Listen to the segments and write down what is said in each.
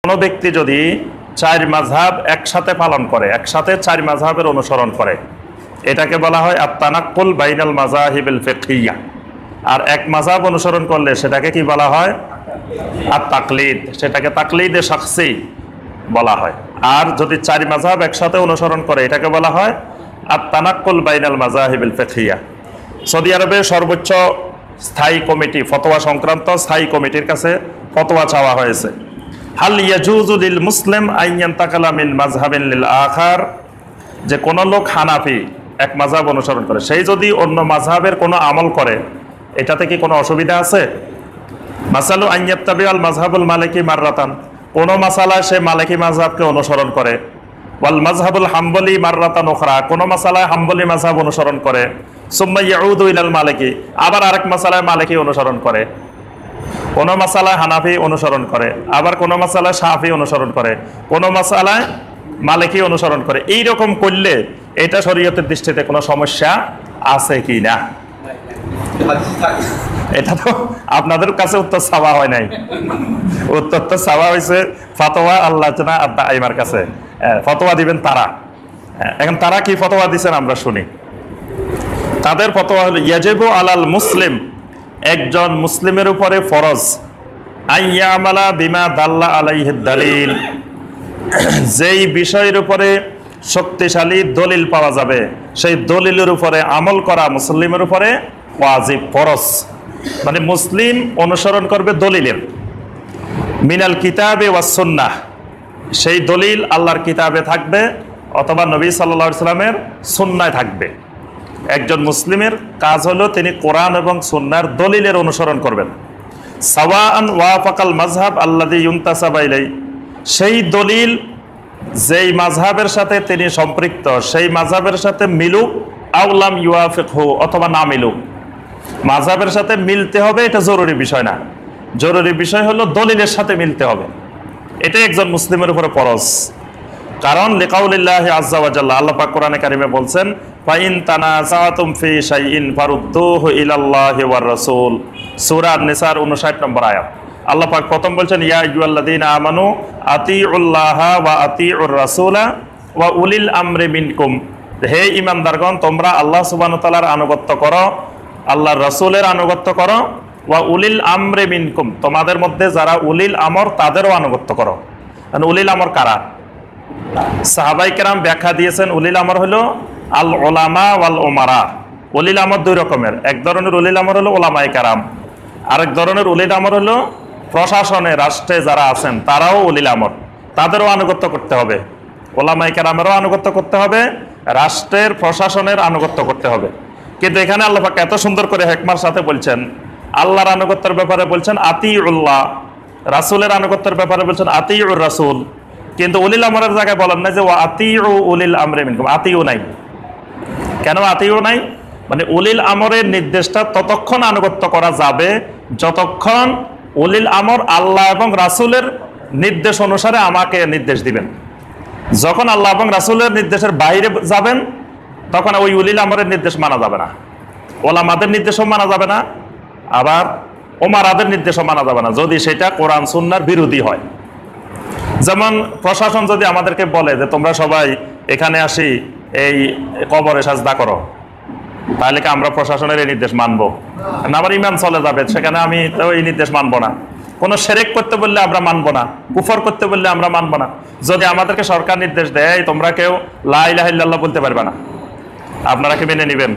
কোনো ব্যক্তি যদি চার মাযহাব একসাথে পালন করে, একসাথে চার মাযহাবের অনুসরণ করে, এটাকে বলা হয় আত-তানাক্কুল বাইনাল মাযাহিবিল ফিকহিয়্যা। আর এক মাযহাব অনুসরণ করলে সেটাকে কি বলা হয়? আত-তাকলিদ। সেটাকে তাকলিদে শাখসি বলা হয়। আর যদি চার মাযহাব একসাথে অনুসরণ করে এটাকে বলা হয় আত-তানাক্কুল বাইনাল মাযাহিবিল ফিকহিয়্যা। সৌদি আরবে সর্বোচ্চ স্থায়ী কমিটি, ফতোয়া সংক্রান্ত স্থায়ী কমিটির কাছে ফতোয়া চাওয়া হয়েছে, হাল ইয়াজুজু লিল মুসলিম আন ইয়ান্তাকিলা মিন মাযহাবিন লিল আখার, যে কোনো লোক হানাফি এক মাযহাব অনুসরণ করে, সেই যদি অন্য মাযহাবের কোনো আমল করে এটাতে কি কোনো অসুবিধা আছে? মাসালু আন ইয়াত্তাবিআল মাযহাবুল মালিকি মাররাতান, কোনো মাসালায় সে মালিকি মাযহাবকে অনুসরণ করে, ওয়াল মাযহাবুল হাম্বলি মাররাতান উখরা, কোনো মাসালায় হাম্বলি মাযহাব অনুসরণ করে, সুম্মা ইয়াউদু ইলাল মালিকি, আবার আরেক মাসালায় মালিকি অনুসরণ করে, কোনো মাসালায় হানাফি অনুসরণ করে, আবার কোনো মাসালায় শাফি অনুসরণ করে, কোনো মাসালায় মালিকি অনুসরণ করে। এইরকম করলে এটা শরীয়তের দৃষ্টিতে কোনো সমস্যা আছে কি না? এটা তো আপনাদের কাছে উত্তর চাওয়া হয় নাই, উত্তর তো চাওয়া হয়েছে ফতোয়া আল্লাহ আইমার কাছে, ফতোয়া দিবেন তারা। এখন তারা কি ফতোয়া দিচ্ছেন আমরা শুনি। তাদের ফতোয়া হলো ইয়াজিবু আলাল মুসলিম, একজন মুসলিমের উপরে ফরজ, আইয়ামালা বিমা দাল্লা আলাইহি দালিল, যেই বিষয়ের উপরে শক্তিশালী দলিল পাওয়া যাবে সেই দলিলের উপরে আমল করা মুসলিমের উপরে ওয়াজিব, ফরজ। মানে মুসলিম অনুসরণ করবে দলিলের, মিনাল কিতাবে ওয়াস সুন্নাহ, সেই দলিল আল্লাহর কিতাবে থাকবে অথবা নবী সাল্লাল্লাহু আলাইহি সাল্লামের সুন্নায় থাকবে। একজন মুসলিমের কাজ হলো তিনি কোরআন এবং সুন্নাহর দলিলের অনুসরণ করবেন। সাওয়াআন ওয়াফাকাল মাযহাব আল্লাযী ইউনতাসাবা ইলাইহি, সেই দলিল যেই মাযহাবের সাথে তিনি সম্পৃক্ত সেই মাযহাবের সাথে মিলুক, আওলাম ইউয়াফিকহু, অথবা না মিলুক। মাযহাবের সাথে মিলতে হবে এটা জরুরি বিষয় না, জরুরি বিষয় হলো দলিলের সাথে মিলতে হবে। এটাই একজন মুসলিমের উপরে ফরজ। কারণ লিকাউলিল্লাহি আযজা ওয়া জাল্লা, আল্লাহ পাক কোরআনে কারিমে বলছেন ফাইন তানাযাতুম ফি শাইইন ফারুদ্দুহু ইলাল্লাহি ওয়ার রাসূল, সূরা আন-নিসার 59 নম্বর আয়াত। আল্লাহ পাক প্রথম বলছেন ইয়া আইয়ুহাল্লাযীনা আমানু আতিউল্লাহা ওয়া আতিউর রাসূলা ওয়া উলিল আমরি মিনকুম, হে ঈমানদারগণ তোমরা আল্লাহ সুবহানাহু ওয়া তাআলার আনুগত্য করো, আল্লাহর রাসূলের আনুগত্য করো, ওয়া উলিল আমরি মিনকুম, তোমাদের মধ্যে যারা উলিল আমর তাদেরও আনুগত্য করো। উলিল আমর কারা? সাহাবায়ে কেরাম ব্যাখ্যা দিয়েছেন উলিল আমর হলো আল উলামা ওয়াল উমারা। উলিল আমর দুই রকমের, এক ধরনের উলিল আমর হলো উলামায়ে কেরাম, আরেক ধরনের উলিল আমর হলো প্রশাসনে রাষ্ট্রে যারা আছেন তারাও উলিল আমর, তাদেরও আনুগত্য করতে হবে। উলামায়ে কেরামেরও আনুগত্য করতে হবে, রাষ্ট্রের প্রশাসনের আনুগত্য করতে হবে। কিন্তু এখানে আল্লাহ পাক এত সুন্দর করে হিকমার সাথে বলছেন, আল্লাহর আনুগত্যের ব্যাপারে বলছেন আতিউল্লাহ, রাসূলের আনুগত্যের ব্যাপারে বলছেন আতিউর রাসূল। কিন্তু উলিল আমরের জায়গায় বলেন না যে ওয়া আতিউ উলিল আমরি মিনকুম, আতিউ নাই। কেন আতিউ নাই? মানে উলিল আমরের নির্দেশটা ততক্ষণ আনুগত্য করা যাবে যতক্ষণ উলিল আমর আল্লাহ এবং রাসূলের নির্দেশ অনুসারে আমাকে নির্দেশ দিবেন। যখন আল্লাহ এবং রাসূলের নির্দেশের বাইরে যাবেন তখন ওই উলিল আমরের নির্দেশ মানা যাবে না, ওলামাদের নির্দেশও মানা যাবে না, আবার ওমারাদের নির্দেশও মানা যাবে না যদি সেটা কোরআন সুন্নাহর বিরোধী হয়। যেমন প্রশাসন যদি আমাদেরকে বলে যে তোমরা সবাই এখানে আসি এই কবরে সাজদা করো, তাহলে কি আমরা প্রশাসনের এই নির্দেশ মানবো না? আমার ইমান চলে যাবে, সেখানে আমি তো এই নির্দেশ মানবো না। কোনো শিরক করতে বললে আমরা মানবো না, কুফর করতে বললে আমরা মানবো না। যদি আমাদেরকে সরকার নির্দেশ দেয় তোমরা কেউ লা ইলাহা ইল্লাল্লাহ বলতে পারবে না, আপনারা কি মেনে নেবেন?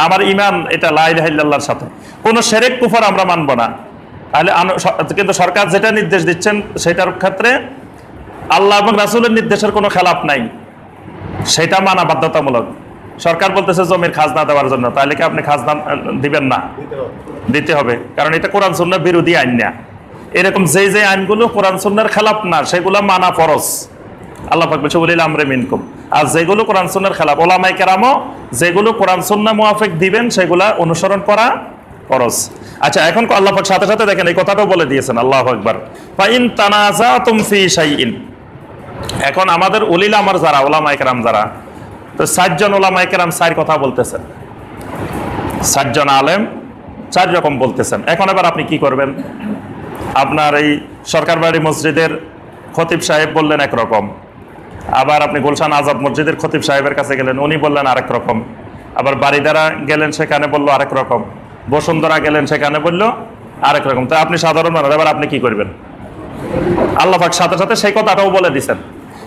আমার ইমান এটা লা ইলাহা ইল্লাল্লাহর সাথে, কোনো শিরক কুফর আমরা মানবো না। তাহলে কিন্তু সরকার যেটা নির্দেশ দিচ্ছেন সেটার ক্ষেত্রে আল্লাহ এবং রাসূলের নির্দেশের কোনো খেলাপ নাই, সেটা মানা বাধ্যতামূলক। সরকার বলতেছে জমির খাজনা দেওয়ার জন্য, তাহলে কি আপনি খাজনা দিবেন না? দিতে হবে, কারণ এটা কোরআন সুন্নাহর বিরোধী আইন না। এরকম যে যে আইনগুলো কোরআন সুন্নাহর খেলাপ না সেগুলো মানা ফরজ। আল্লাহ পাক বলছে উলিল আমরি মিনকুম। আর যেগুলো কোরআন সুন্নাহর খেলাপ, উলামায়ে কেরামও যেগুলো কোরআন সুন্নাহ মুআফিক দিবেন সেগুলা অনুসরণ করা ফরজ। আচ্ছা, এখন আল্লাহ পাক সাথে সাথে দেখেন এই কথাটাও বলে দিয়েছেন, আল্লাহু আকবার, ফাইন তানাযাতুম ফি শাইইন। এখন আমাদের উলিল আমর যারা, উলামায়ে কেরাম যারা, তো 60 জন উলামায়ে কেরাম 4 কথা বলতেছেন, 60 জন আলেম 4 রকম বলতেছেন। এখন এবার আপনি কি করবেন? আপনার এই সরকার বাড়ি মসজিদের খতিব সাহেব বললেন একরকম, আবার আপনি গুলশান আজাদ মসজিদের খতিব সাহেবের কাছে গেলেন, উনি বললেন আরেক রকম, আবার বাড়িদারা গেলেন সেখানে বললো আরেক রকম, বসুন্ধরা গেলেন সেখানে বললো আরেক রকম। তো আপনি সাধারণ মানুষ, এবার আপনি কি করবেন? আল্লাহ পাক সাথে সাথে সেই কথাটাও বলে দিচ্ছেন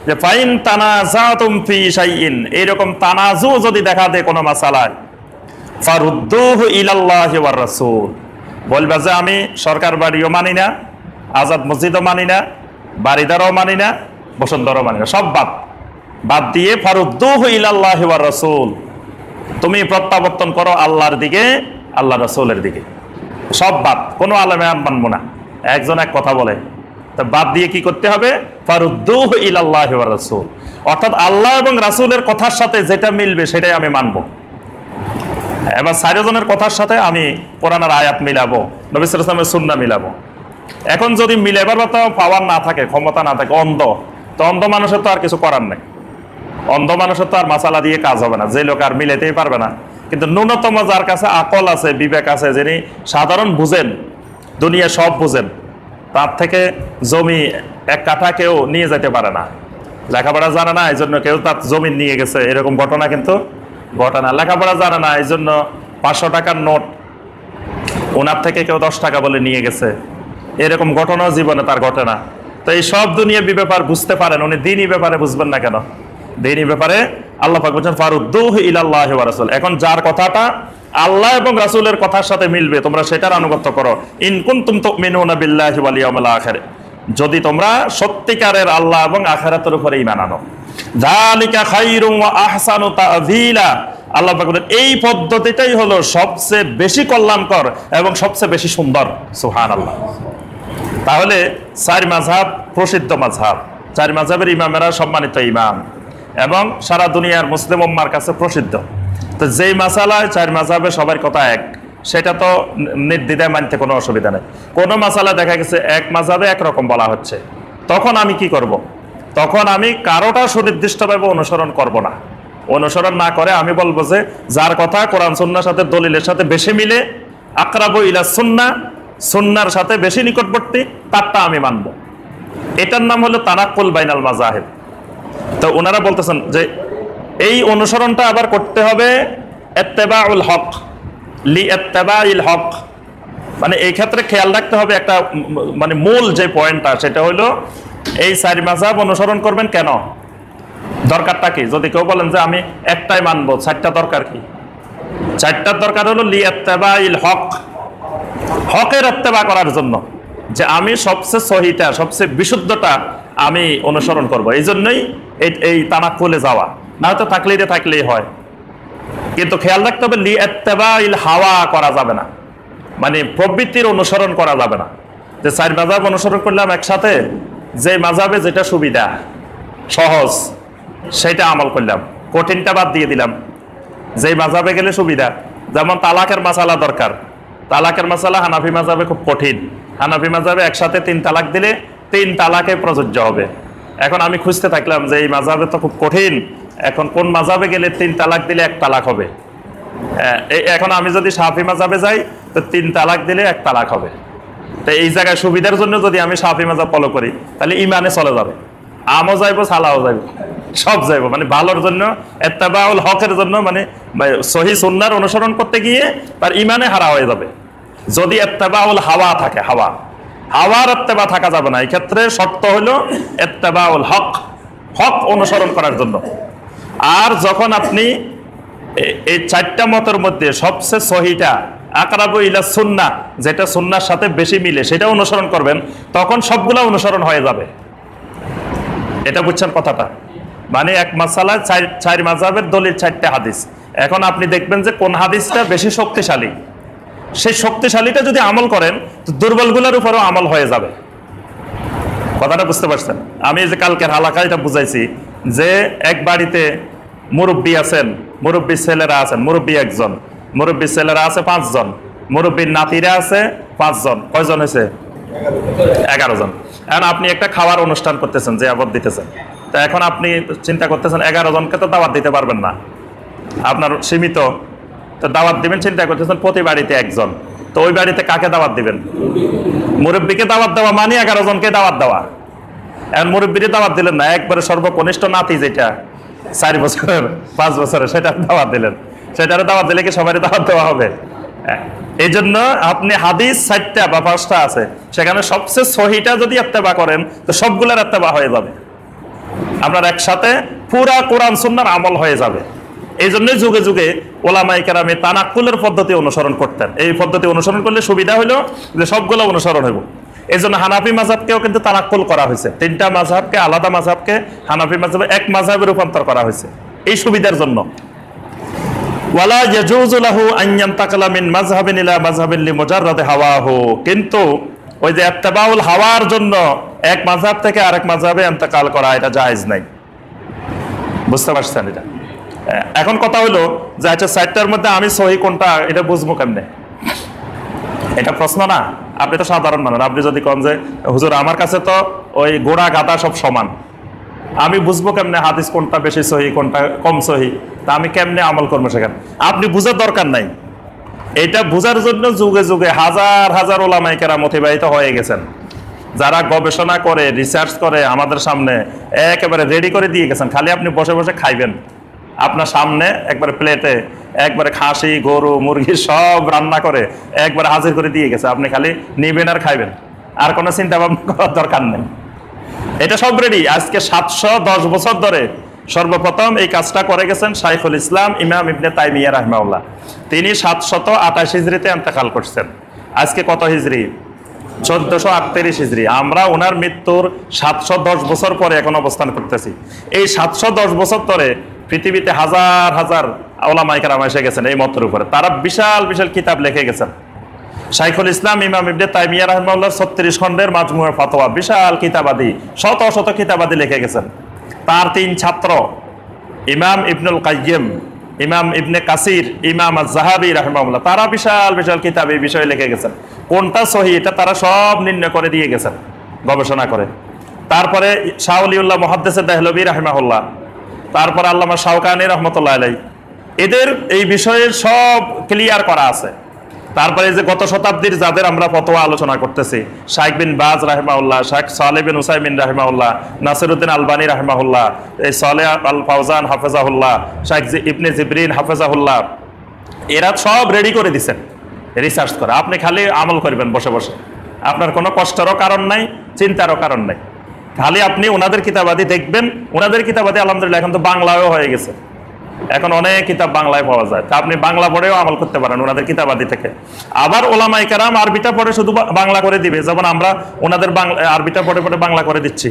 যে ফাইন তানাজাতুম ফি শাইইন, এইরকম তানাজু যদি দেখা দেয় কোনো মাসালায়, ফারুদ্দুহু ইলাল্লাহি ওয়ার রাসূল, বলবা যে আমি সরকার বাড়িও মানি না, আজাদ মসজিদও মানি না, বাড়িদারও মানি না, বসুন্ধরাও মানি না, সব বাদ দিয়ে ফারুদ্দুহু ইলাল্লাহি ওয়ার রাসূল, তুমি প্রত্যাবর্তন করো আল্লাহর দিকে, আল্লাহ রাসূলের দিকে, সব বাদ, কোনো আলেমে মানবো না। একজন এক কথা বলে, তা বাদ দিয়ে কি করতে হবে? ফারুদ্দুহু ইলাল্লাহি ওয়ার রাসূল, অর্থাৎ আল্লাহ এবং রাসূলের কথার সাথে যেটা মিলবে সেটাই আমি মানবো। এবার চারজনের কথার সাথে আমি কোরআনের আয়াত মিলাবো, নবী সাল্লাল্লাহু আলাইহি ওয়াসাল্লামের সুন্নাহ মিলাবো। এখন যদি মিলাবার মতো পাওয়ার না থাকে, ক্ষমতা না থাকে, অন্ধ, তো অন্ধ মানুষের তো আর কিছু করার নেই, অন্ধ মানুষের তো আর মাসালা দিয়ে কাজ হবে না, যে লোক আর মিলাতেই পারবে না। কিন্তু ন্যূনতম যার কাছে আকল আছে, বিবেক আছে, যিনি সাধারণ বুঝেন, দুনিয়া সব বুঝেন, তার থেকে জমি এক কাঠা কেউ নিয়ে যেতে পারে না। লেখাপড়া জানে না এই জন্য কেউ তার জমি নিয়ে গেছে, এরকম ঘটনা কিন্তু ঘটে না। লেখাপড়া জানে না এই জন্য 500 টাকার নোট ওনার থেকে কেউ 10 টাকা বলে নিয়ে গেছে, এরকম ঘটনাও জীবনে তার ঘটে না। তো এই সব দুনিয়াবি ব্যাপার বুঝতে পারেন, উনি দ্বীনি ব্যাপারে বুঝবেন না কেন? দ্বীনি ব্যাপারে আল্লাহ পাক বলেন ফারুদ্দুহু ইলাল্লাহি ওয়া রাসূল, এখন যার কথাটা আল্লাহ এবং রাসূলের কথার সাথে মিলবে তোমরা সেটার আনুগত্য করো। ইন কুনতুম তুমিনুনা বিল্লাহি ওয়াল ইয়াউমিল আখির, যদি তোমরা সত্যিকারের আল্লাহ এবং আখিরাতের উপরে ঈমান আনো। যালিকা খায়রুম ওয়া আহসানু তা'যীলা, আল্লাহ পাক বলেন এই পদ্ধতিটাই হলো সবচেয়ে বেশি কল্যাণকর এবং সবচেয়ে বেশি সুন্দর। সুবহানাল্লাহ। তাহলে চার মাযহাব প্রসিদ্ধ মাযহাব, চার মাযহাবের ইমামেরা সম্মানিত ইমাম এবং সারা দুনিয়ার মুসলিম উম্মার কাছে প্রসিদ্ধ। তো যেই মাসালায় চার মাযহাবে সবার কথা এক, সেটা তো নির্দ্বিধায় মানতে কোনো অসুবিধা নেই। কোনো মাসালা দেখা গেছে এক মাযহাবে একরকম বলা হচ্ছে, তখন আমি কি করব? তখন আমি কারোটা সুনির্দিষ্টভাবে অনুসরণ করব না। অনুসরণ না করে আমি বলবো যে যার কথা কোরআন সুন্নাহর সাথে দলিলের সাথে বেশি মিলে, আকরাবু ইলা সুন্নাহ, সুন্নাহর সাথে বেশি নিকটবর্তী, তারটা আমি মানব। এটার নাম হলো তানাক্কুল বাইনাল মাযাহিব। তো ওনারা বলতেছেন যে এই অনুসরণটা আবার করতে হবে ইত্তেবাউল হক, লি ইত্তেবাইল হক, মানে এই ক্ষেত্রে খেয়াল রাখতে হবে একটা মানে মূল যে পয়েন্টটা, সেটা হলো এই চার মাযহাব অনুসরণ করবেন কেন, দরকারটা কি? যদি কেউ বলেন যে আমি একটাই মানবো, চারটা দরকার কি? চারটার দরকার হলো লি ইত্তেবাইল হক, হকের ইত্তেবা করার জন্য, যে আমি সবচেয়ে সহিটা, সবচেয়ে বিশুদ্ধটা আমি অনুসরণ করব। এই জন্যই এই তানাক্কুলে যাওয়া, না হয়তো থাকলেই হয়। কিন্তু খেয়াল রাখতে হবে লি ইত্তেবাইল হাওয়া করা যাবে না, মানে প্রবৃত্তির অনুসরণ করা যাবে না। যে চার মাযহাব অনুসরণ করলাম একসাথে, যে মাযহাবে যেটা সুবিধা সহজ সেটা আমল করলাম, কঠিনটা বাদ দিয়ে দিলাম। যেই মাযহাবে গেলে সুবিধা, যেমন তালাকের মাসালা দরকার, তালাকের মাসালা হানাফি মাযহাবে খুব কঠিন, হানাফি মাযহাবে একসাথে 3 তালাক দিলে 3 তালাকে প্রযোজ্য হবে। এখন আমি খুঁজতে থাকলাম যে এই মাযহাবে তো খুব কঠিন, এখন কোন মাযহাবে গেলে 3 তালাক দিলে 1 তালাক হবে। এখন আমি যদি শাফি মাযহাবে যাই তো 3 তালাক দিলে 1 তালাক হবে। তো এই জায়গায় সুবিধার জন্য যদি আমি শাফি মাযহাব ফলো করি তাহলে ইমানে চলে যাবে, আমও যাইব, সালাও যাইব, সব যাইব, মানে ভালোর জন্য, ইত্তেবাউল হকের জন্য, মানে সহি সুন্নাহর অনুসরণ করতে গিয়ে তার ইমানে হারা হয়ে যাবে। যদি ইত্তেবাউল হাওয়া থাকে, হাওয়ার ইত্তেবা থাকা যাবে না। এই ক্ষেত্রে শর্ত হলো ইত্তেবাউল হক, হক অনুসরণ করার জন্য। আর যখন আপনি এই 4টা মতের মধ্যে সবচেয়ে সহিটা আকরাবু ইলা সুন্নাহ, যেটা সুন্নাহর সাথে বেশি মিলে, সেটা অনুসরণ করবেন, তখন সবগুলা অনুসরণ হয়ে যাবে। এটা বুঝছেন কথাটা? মানে এক মাসালায় 4 মাযহাবের দলিল 4টা হাদিস, এখন আপনি দেখবেন যে কোন হাদিসটা বেশি শক্তিশালী, সেই শক্তিশালীটা যদি আমল করেন তো দুর্বলগুলোর উপরও আমল হয়ে যাবে। কথাটা বুঝতে পারছেন? আমি যে কালকের হালাকায় এটা বুঝাইছি যে এক বাড়িতে মুরব্বী আছেন, মুরব্বীর ছেলেরা আছেন, মুরব্বী একজন, মুরব্বীর ছেলেরা আছে 5 জন, মুরব্বীর নাতিরা আছে 5 জন, কয়জন হয়েছে? 11 জন। এখন আপনি একটা খাওয়ার অনুষ্ঠান করতেছেন, যে আবাদ দিতেছেন, তো এখন আপনি চিন্তা করতেছেন 11 জনকে তো দাওয়াত দিতে পারবেন না, আপনার সীমিত, তো দাওয়াত দিবেন, চিন্তা করতেছেন প্রতি বাড়িতে 1 জন, তো ওই বাড়িতে কাকে দাওয়াত দিবেন? মুরব্বীকে দাওয়াত দেওয়া মানে 11 জনকে দাওয়াত দেওয়া। এখন মুরব্বীরে দাওয়াত দিলেন না, একবারে সর্বকনিষ্ঠ নাতি যেটা 4 বছরের 5 বছরের সেটা দাওয়াত দিলেন, সেটারে দাওয়াত দিলে কি সবারই দাওয়াত দেওয়া হবে? এই জন্য আপনি হাদিস 4টা বা 5টা আছে, সেখানে সবচেয়ে সহিটা যদি ইত্তেবা করেন তো সবগুলোর ইত্তেবা হয়ে যাবে, আপনার একসাথে পুরা কোরআন সুন্নাহর আমল হয়ে যাবে। এই জন্যই যুগে যুগে ওলামায়ে কেরামে তানাক্কুলের পদ্ধতি অনুসরণ করতেন। এই পদ্ধতি অনুসরণ করলে সুবিধা হলো যে সবগুলো অনুসরণ হইব। এই জন্য হানাফি মাযহাবকেও কিন্তু তানাক্কুল করা হয়েছে, 3টা মাযহাবকে, আলাদা মাযহাবকে হানাফি মাযহাবে এক মাযহাবে রূপান্তর করা হয়েছে এই সুবিধার জন্য। ওয়ালা ইয়াজুজু লাহু আন ইয়ান্তাকিলা মিন মাযহাবিন ইলা মাযহাবিন লিমুজাররাদি হাওয়াহু, কিন্তু ওই যে ইত্তেবাউল হাওয়ার জন্য এক মাযহাব থেকে আরেক মাযহাবে ইন্তেকাল করা এটা জায়েজ নাই। বুঝতে পারছেন? এটা এখন কথা হলো যে আচ্ছা 4টার মধ্যে আমি সহি কোনটা এটা বুঝবো কেমনে? এটা প্রশ্ন না? আপনি তো সাধারণ মানুষ, আপনি যদি কোন যে হুজুর আমার কাছে তো ওই গোড়া গাদা সব সমান, আমি বুঝবো কেমনে হাদিস কোনটা বেশি সহি কোনটা কম সহি, তা আমি কেমনে আমল করবো সেখানে? আপনি বুঝার দরকার নাই। এটা বুঝার জন্য যুগে যুগে হাজার হাজার ওলামায়ে কেরাম অতিবাহিত হয়ে গেছেন, যারা গবেষণা করে রিসার্চ করে আমাদের সামনে একেবারে রেডি করে দিয়ে গেছেন। খালি আপনি বসে বসে খাইবেন, আপনার সামনে একবারে প্লেটে একবারে খাসি গরু মুরগি সব রান্না করে একবারে হাজির করে দিয়ে গেছে, আপনি খালি নিবেন আর খাইবেন, আর কোনো চিন্তা ভাবনা করার দরকার নেই। এটা সব রেডি। আজকে 710 বছর ধরে সর্বপ্রথম এই কাজটা করে গেছেন শাইখুল ইসলাম ইমাম ইবনে তাইমিয়া রাহিমাহুল্লাহ। তিনি 728 হিজরিতে ইন্তেকাল করছেন। আজকে কত হিজরি? 1438 হিজরি। আমরা ওনার মৃত্যুর 710 বছর পরে এখন অবস্থান করতেছি। এই 710 বছর ধরে পৃথিবীতে হাজার হাজার ওলামায়ে কেরাম এসে গেছেন এই মতের উপরে, তারা বিশাল বিশাল কিতাব লিখে গেছেন। শাইখুল ইসলাম ইমাম ইবনে তাইমিয়া রাহিমাহুল্লাহর 36 খণ্ডের মাজমুয়ে ফাতোয়া, বিশাল কিতাবাদি, শত শত কিতাবাদি লিখে গেছেন। তার 3 ছাত্র ইমাম ইবনুল কাইয়িম, ইমাম ইবনে কাসির, ইমাম আয-যাহাবী রাহিমাহুল্লাহ, তারা বিশাল বিশাল কিতাব এই বিষয়ে লিখে গেছেন। কোনটা সহি এটা তারা সব নির্ণয় করে দিয়ে গেছেন গবেষণা করে। তারপরে শাহ ওলিউল্লাহ মুহাদ্দিস দেহলভী রাহিমাহুল্লাহ, তারপর আল্লামা শাওকানী রাহমাতুল্লাহ আলাইহি, এদের এই বিষয়ে সব ক্লিয়ার করা আছে। তারপরে যে গত শতাব্দীর যাদের আমরা ফতোয়া আলোচনা করতেছি, শাইখ বিন বাজ রাহিমাহুল্লাহ, শাইখ সালেহ বিন উসাইমিন রাহিমাহুল্লাহ, নাসিরউদ্দিন আলবানী রাহিমাহুল্লাহ, এই সালেহ আল ফাওজান হাফেজাহুল্লাহ, শাইখ ইবনে জিবরিন হাফেজাহুল্লাহ, এরা সব রেডি করে দিচ্ছেন রিসার্চ করে। আপনি খালি আমল করবেন বসে বসে, আপনার কোনো কষ্টেরও কারণ নাই, চিন্তারও কারণ নাই। খালি আপনি ওনাদের কিতাবাদি দেখবেন। ওনাদের কিতাবাদি আলহামদুলিল্লাহ এখন তো বাংলায়ও হয়ে গেছে, এখন অনেক কিতাব বাংলায় পাওয়া যায়, তা আপনি বাংলা পড়েও আমল করতে পারেন ওনাদের কিতাবাদি থেকে। আবার ওলামায়ে কেরাম আরবিটা পড়ে শুধু বাংলা করে দিবে, যেমন আমরা ওনাদের আরবিটা পড়ে পড়ে বাংলা করে দিচ্ছি।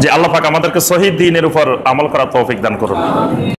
যে আল্লাহ পাক আমাদেরকে সহিহ দ্বীনের উপর আমল করার তৌফিক দান করুন।